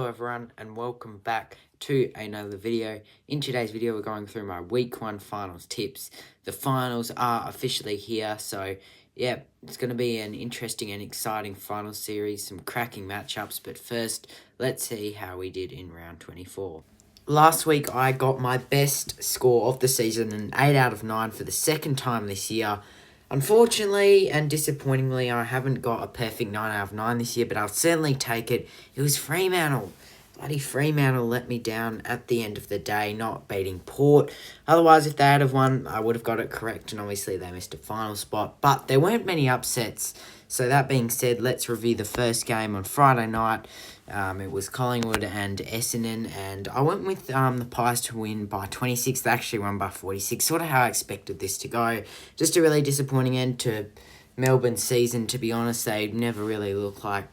Hello everyone and welcome back to another video. In today's video we're going through my week 1 finals tips. The finals are officially here, so yeah, it's going to be an interesting and exciting final series, some cracking matchups, but first let's see how we did in round 24. Last week I got my best score of the season, an 8 out of 9 for the second time this year. Unfortunately and disappointingly, I haven't got a perfect 9 out of 9 this year, but I'll certainly take it. It was Fremantle. Bloody Fremantle let me down at the end of the day, not beating Port. Otherwise, if they had have won, I would have got it correct, and obviously they missed a final spot. But there weren't many upsets. So that being said, let's review the first game on Friday night. It was Collingwood and Essendon, and I went with the Pies to win by 26. They actually won by 46, sort of how I expected this to go. Just a really disappointing end to Melbourne's season, to be honest. They never really looked like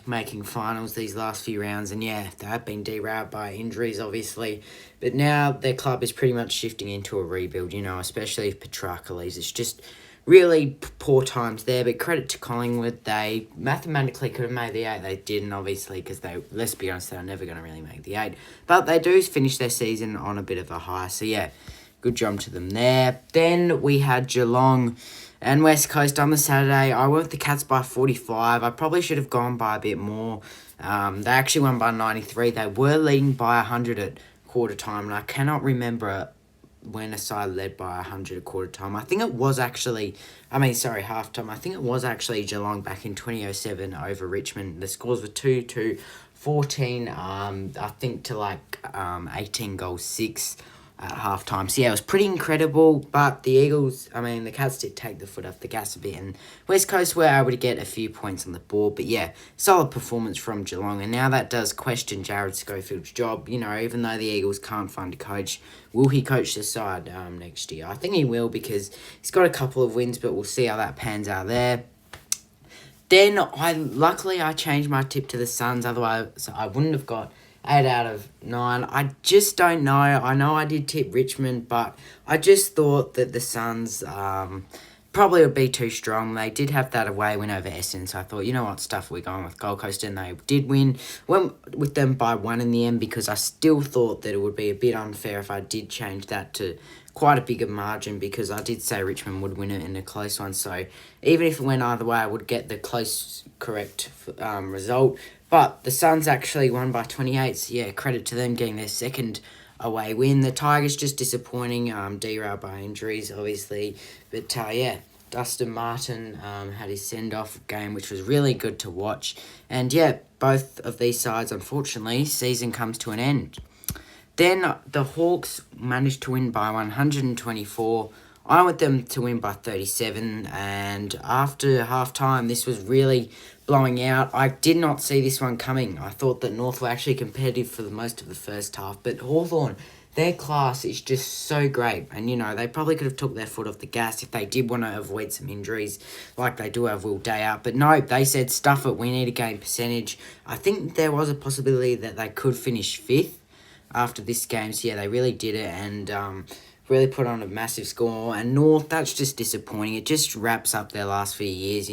making finals these last few rounds, and yeah, they have been derailed by injuries, obviously. But now their club is pretty much shifting into a rebuild, especially if Petrarca leaves. It's just really poor times there, but credit to Collingwood. They mathematically could have made the 8. They didn't, obviously, because let's be honest, they were never going to really make the 8. But they do finish their season on a bit of a high, so yeah, good job to them there. Then we had Geelong and West Coast on the Saturday. I went with the Cats by 45. I probably should have gone by a bit more. They actually won by 93. They were leading by 100 at quarter time, and I cannot remember when a side led by 100 at quarter time. I think it was actually, half time. I think it was actually Geelong back in 2007 over Richmond. The scores were 2-14, I think to 18 goals, 6 at half time. So yeah, it was pretty incredible, but the Eagles, the Cats did take the foot off the gas a bit, and West Coast were able to get a few points on the board, but yeah, solid performance from Geelong, and now that does question Jared Schofield's job. Even though the Eagles can't find a coach, will he coach the side next year? I think he will, because he's got a couple of wins, but we'll see how that pans out there. Then, luckily I changed my tip to the Suns, otherwise I wouldn't have got 8 out of 9. I just don't know. I know I did tip Richmond, but I just thought that the Suns probably would be too strong. They did have that away win over Essendon, so I thought, you know what, stuff, we're going with Gold Coast, and they did win. Went with them by 1 in the end, because I still thought that it would be a bit unfair if I did change that to quite a bigger margin, because I did say Richmond would win it in a close one. So even if it went either way, I would get the close, correct result. But the Suns actually won by 28, so yeah, credit to them getting their second away win. The Tigers just disappointing, derailed by injuries, obviously. But yeah, Dustin Martin had his send-off game, which was really good to watch. And yeah, both of these sides, unfortunately, season comes to an end. Then the Hawks managed to win by 124. I want them to win by 37, and after half-time, this was really blowing out. I did not see this one coming. I thought that North were actually competitive for the most of the first half, but Hawthorn, their class is just so great, and they probably could have took their foot off the gas if they did want to avoid some injuries, like they do have Will Day out, but no, they said, stuff it, we need to gain percentage. I think there was a possibility that they could finish 5th after this game, so yeah, they really did it, and really put on a massive score. And North, that's just disappointing. It just wraps up their last few years,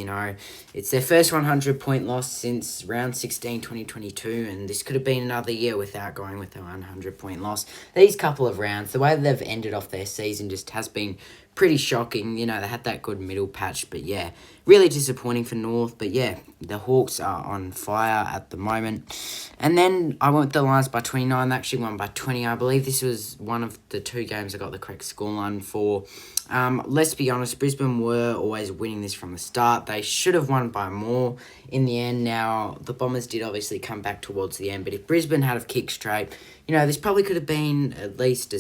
It's their first 100-point loss since round 16, 2022, and this could have been another year without going with a 100-point loss. These couple of rounds, the way they've ended off their season just has been pretty shocking. They had that good middle patch, but yeah, really disappointing for North. But yeah, the Hawks are on fire at the moment. And then I went with the Lions by 29. They actually won by 20. I believe this was one of the 2 games I got the correct scoreline for. Let's be honest, Brisbane were always winning this from the start. They should have won by more in the end. Now, the Bombers did obviously come back towards the end, but if Brisbane had have kicked straight, this probably could have been at least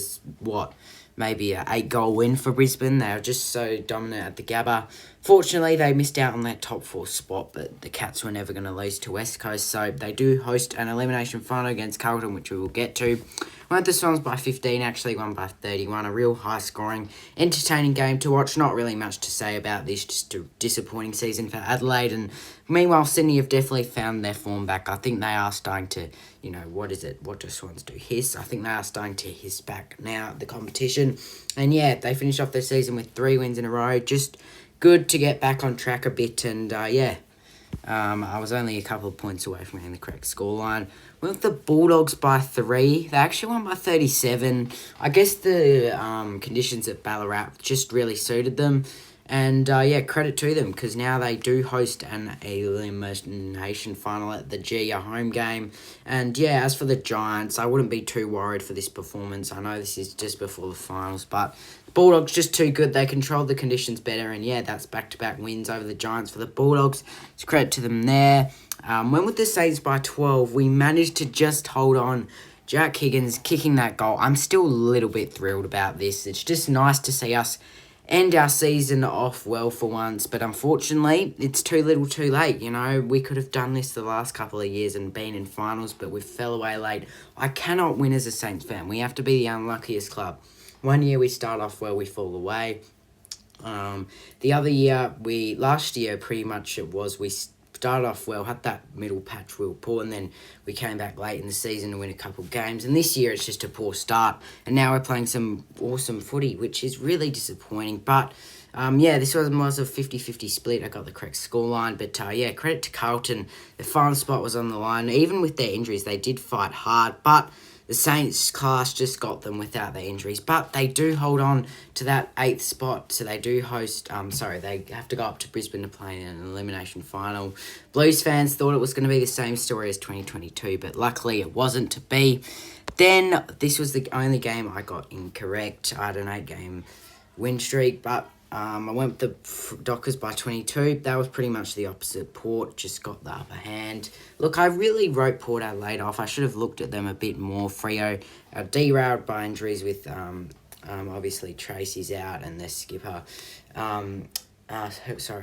maybe an 8-goal win for Brisbane. They were just so dominant at the Gabba. Fortunately, they missed out on that top 4 spot, but the Cats were never going to lose to West Coast, so they do host an elimination final against Carlton, which we will get to. Went the Swans by 15, actually won by 31. A real high-scoring, entertaining game to watch. Not really much to say about this, just a disappointing season for Adelaide. And meanwhile, Sydney have definitely found their form back. I think they are starting to, what do Swans do? Hiss. I think they are starting to hiss back now at the competition. And yeah, they finished off their season with 3 wins in a row. Just good to get back on track a bit. And yeah, I was only a couple of points away from getting the correct scoreline. Went with the Bulldogs by 3. They actually won by 37. I guess the conditions at Ballarat just really suited them. And, yeah, credit to them, because now they do host an elimination final at the G, a home game. And, yeah, as for the Giants, I wouldn't be too worried for this performance. I know this is just before the finals, but the Bulldogs just too good. They controlled the conditions better, and, yeah, that's back-to-back wins over the Giants for the Bulldogs. It's credit to them there. Went with the Saints by 12. We managed to just hold on. Jack Higgins kicking that goal. I'm still a little bit thrilled about this. It's just nice to see us end our season off well for once, but unfortunately, it's too little too late. You know, we could have done this the last couple of years and been in finals, but we fell away late. I cannot win as a Saints fan. We have to be the unluckiest club. One year we start off well, we fall away. The other year, last year pretty much it was, we started off well, had that middle patch real poor, and then we came back late in the season to win a couple of games. And this year it's just a poor start, and now we're playing some awesome footy, which is really disappointing. But yeah, this was a 50-50 split. I got the correct scoreline, but yeah, credit to Carlton. The final spot was on the line. Even with their injuries, they did fight hard, but the Saints class just got them without their injuries, but they do hold on to that 8th spot, so they do host, they have to go up to Brisbane to play in an elimination final. Blues fans thought it was going to be the same story as 2022, but luckily it wasn't to be. Then, this was the only game I got incorrect. I had an 8-game win streak, but I went with the Dockers by 22. That was pretty much the opposite. Port just got the upper hand. Look, I really wrote Port Adelaide off. I should have looked at them a bit more. Freo derailed by injuries with, obviously, Tracy's out and the skipper.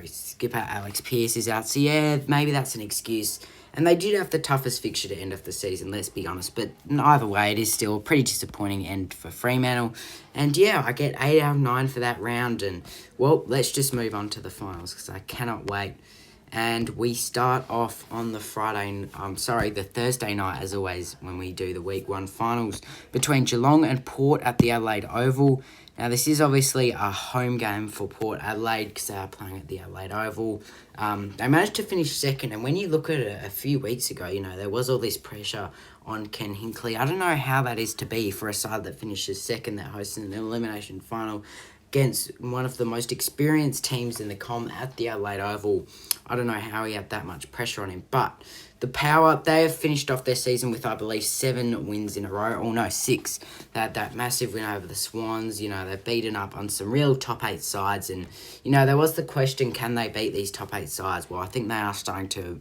Skipper Alex Pearce is out. So, yeah, maybe that's an excuse. And they did have the toughest fixture to end of the season, let's be honest. But either way, it is still a pretty disappointing end for Fremantle. And yeah, I get 8 out of 9 for that round. And, well, let's just move on to the finals because I cannot wait. And we start off on the Thursday night, as always, when we do the Week 1 finals between Geelong and Port at the Adelaide Oval. Now, this is obviously a home game for Port Adelaide because they are playing at the Adelaide Oval. They managed to finish second, and when you look at it a few weeks ago, you know, there was all this pressure on Ken Hinkley. I don't know how that is to be for a side that finishes second, that hosts an elimination final against one of the most experienced teams in the comp at the Adelaide Oval. I don't know how he had that much pressure on him, but the Power, they have finished off their season with, I believe, 7 wins in a row. Or no, 6. They had that massive win over the Swans. You know, they've beaten up on some real top 8 sides. And, you know, there was the question, can they beat these top 8 sides? Well, I think they are starting to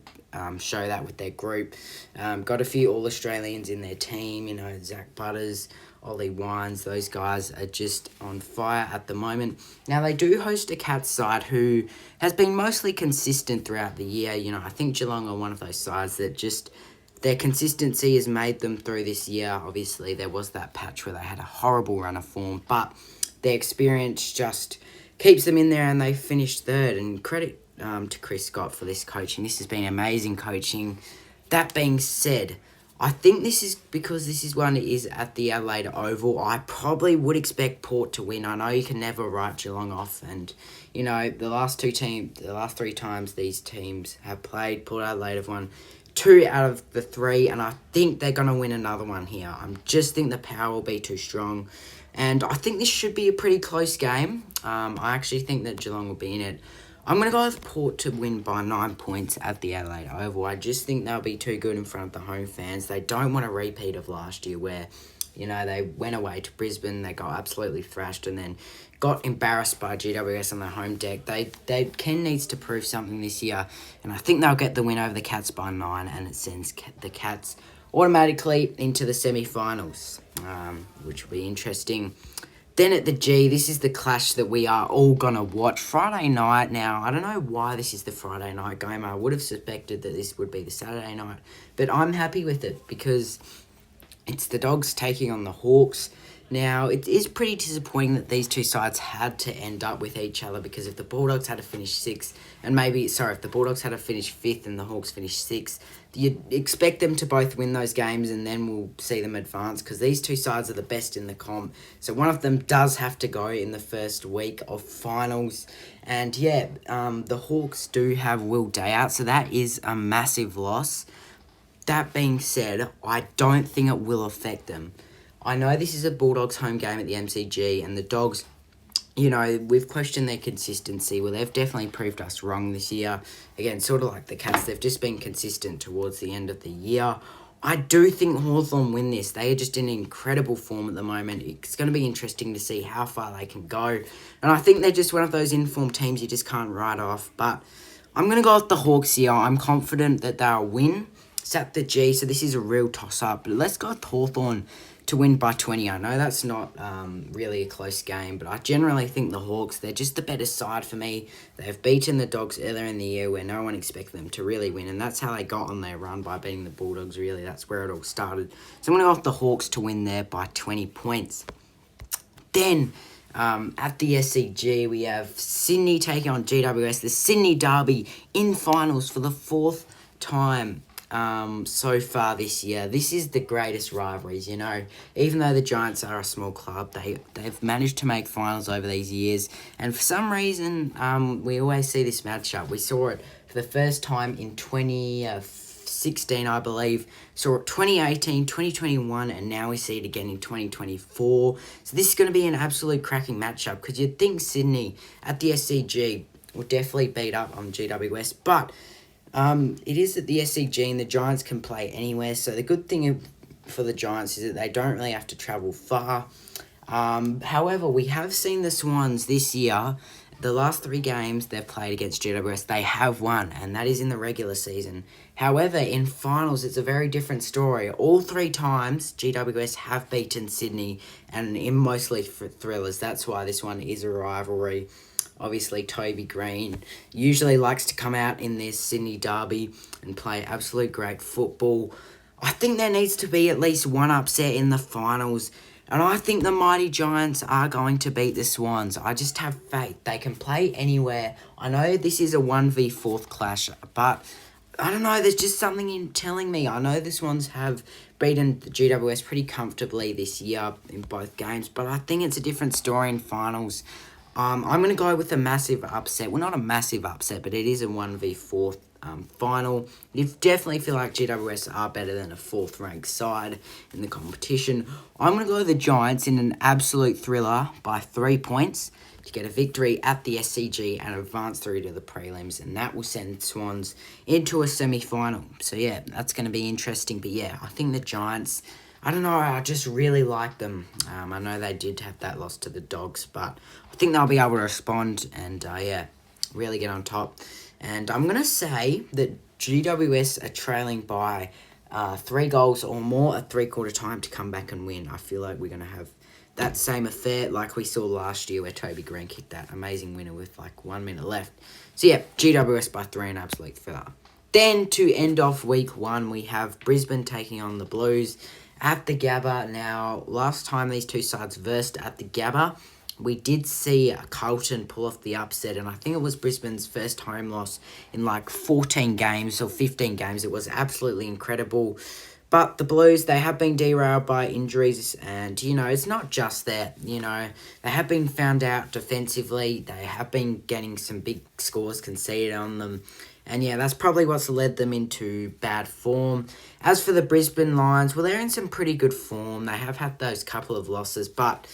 show that with their group. Got a few All-Australians in their team. You know, Zach Butters, Ollie Wines, those guys are just on fire at the moment. Now, they do host a Cats side who has been mostly consistent throughout the year. You know, I think Geelong are one of those sides that just, their consistency has made them through this year. Obviously, there was that patch where they had a horrible run of form, but their experience just keeps them in there and they finished third. And credit to Chris Scott for this coaching. This has been amazing coaching. That being said, I think this is because this is one that is at the Adelaide Oval. I probably would expect Port to win. I know you can never write Geelong off, and you know the last 3 times these teams have played, Port Adelaide have won 2 out of the 3, and I think they're gonna win another one here. I just think the Power will be too strong, and I think this should be a pretty close game. I actually think that Geelong will be in it. I'm going to go with Port to win by 9 points at the Adelaide Oval. I just think they'll be too good in front of the home fans. They don't want a repeat of last year where, you know, they went away to Brisbane, they got absolutely thrashed and then got embarrassed by GWS on their home deck. Ken needs to prove something this year, and I think they'll get the win over the Cats by 9, and it sends the Cats automatically into the semi-finals, which will be interesting. Then at the G, this is the clash that we are all going to watch. Friday night. Now, I don't know why this is the Friday night game. I would have suspected that this would be the Saturday night. But I'm happy with it because it's the Dogs taking on the Hawks. Now, it is pretty disappointing that these two sides had to end up with each other, because if the Bulldogs had to finish sixth, if the Bulldogs had to finish fifth and the Hawks finished sixth, you'd expect them to both win those games, and then we'll see them advance, because these two sides are the best in the comp. So one of them does have to go in the first week of finals. And yeah, the Hawks do have Will Day out, so that is a massive loss. That being said, I don't think it will affect them. I know this is a Bulldogs home game at the MCG, and the Dogs, we've questioned their consistency. Well, they've definitely proved us wrong this year. Again, sort of like the Cats, they've just been consistent towards the end of the year. I do think Hawthorn win this. They are just in incredible form at the moment. It's going to be interesting to see how far they can go. And I think they're just one of those informed teams you just can't write off. But I'm going to go with the Hawks here. I'm confident that they'll win. It's at the G, so this is a real toss-up. But let's go with Hawthorn to win by 20. I know that's not really a close game, but I generally think the Hawks, they're just the better side for me. They've beaten the Dogs earlier in the year where no one expected them to really win, and that's how they got on their run, by beating the Bulldogs, really. That's where it all started. So I'm going to go with the Hawks to win there by 20 points. Then, at the SCG, we have Sydney taking on GWS, the Sydney Derby in finals for the fourth time so far this year. This is the greatest rivalries, Even though the Giants are a small club, they've managed to make finals over these years. And for some reason, we always see this matchup. We saw it for the first time in 2016, I believe. Saw it 2018, 2021, and now we see it again in 2024. So this is going to be an absolute cracking matchup, because you'd think Sydney at the SCG will definitely beat up on GWS, but it is at the SCG, and the Giants can play anywhere. So the good thing for the Giants is that they don't really have to travel far. However, we have seen the Swans this year. The last 3 games they've played against GWS, they have won, and that is in the regular season. However, in finals, it's a very different story. All 3 times, GWS have beaten Sydney, and in mostly thrillers. That's why this one is a rivalry. Obviously, Toby Green usually likes to come out in this Sydney Derby and play absolute great football. I think there needs to be at least one upset in the finals, and I think the mighty Giants are going to beat the Swans. I just have faith. They can play anywhere. I know this is a 1v4 clash, but I don't know, there's just something in telling me. I know the Swans have beaten the GWS pretty comfortably this year in both games, but I think it's a different story in finals. I'm going to go with a massive upset. Well, not a massive upset, but it is a 1v4 final. You definitely feel like GWS are better than a 4th ranked side in the competition. I'm going to go with the Giants in an absolute thriller by 3 points to get a victory at the SCG and advance through to the prelims, and that will send Swans into a semi-final. So yeah, that's going to be interesting. But yeah, I think the Giants, I don't know, I just really like them. I know they did have that loss to the Dogs, but I think they'll be able to respond and, really get on top. And I'm going to say that GWS are trailing by 3 goals or more at 3/4 time to come back and win. I feel like we're going to have that same affair like we saw last year, where Toby Green kicked that amazing winner with 1 minute left. So yeah, GWS by 3, an absolute thriller. Then to end off week 1, we have Brisbane taking on the Blues at the Gabba. Now, last time these two sides versed at the Gabba, we did see Carlton pull off the upset, and I think it was Brisbane's first home loss in 14 games or 15 games. It was absolutely incredible. But the Blues, they have been derailed by injuries, and, it's not just that, they have been found out defensively. They have been getting some big scores conceded on them. And yeah, that's probably what's led them into bad form. As for the Brisbane Lions, well, they're in some pretty good form. They have had those couple of losses, but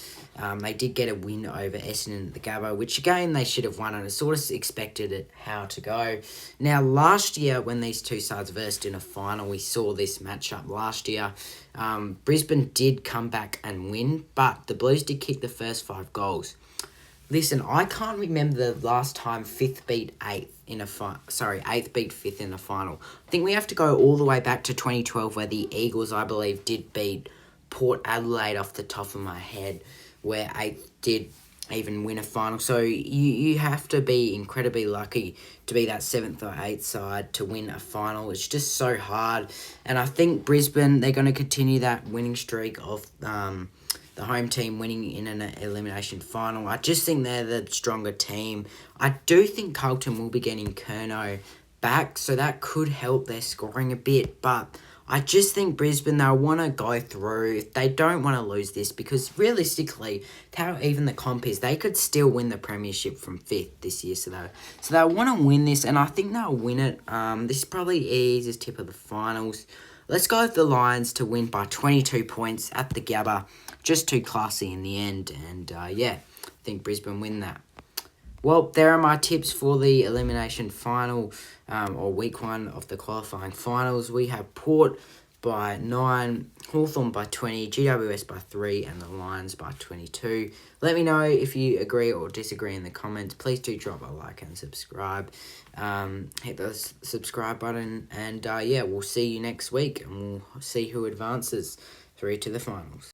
they did get a win over Essendon at the Gabba, which again they should have won, and I sort of expected it how to go. Now, last year when these two sides versed in a final, we saw this matchup last year. Brisbane did come back and win, but the Blues did kick the first 5 goals. Listen, I can't remember the last time 5th beat 8th in a 8th beat 5th in a final. I think we have to go all the way back to 2012, where the Eagles, I believe, did beat Port Adelaide off the top of my head, where 8th did even win a final. So you have to be incredibly lucky to be that 7th or 8th side to win a final. It's just so hard. And I think Brisbane, they're going to continue that winning streak of the home team winning in an elimination final. I just think they're the stronger team. I do think Carlton will be getting Curnow back, so that could help their scoring a bit, but I just think Brisbane, they'll want to go through. They don't want to lose this because realistically, how even the comp is, they could still win the premiership from 5th this year. So they'll want to win this, and I think they'll win it. This is probably easiest tip of the finals. Let's go with the Lions to win by 22 points at the Gabba. Just too classy in the end, and yeah, I think Brisbane win that. Well, there are my tips for the elimination final, or week 1 of the qualifying finals. We have Port by 9, Hawthorn by 20, GWS by 3, and the Lions by 22. Let me know if you agree or disagree in the comments. Please do drop a like and subscribe. Hit the subscribe button, and yeah, we'll see you next week, and we'll see who advances through to the finals.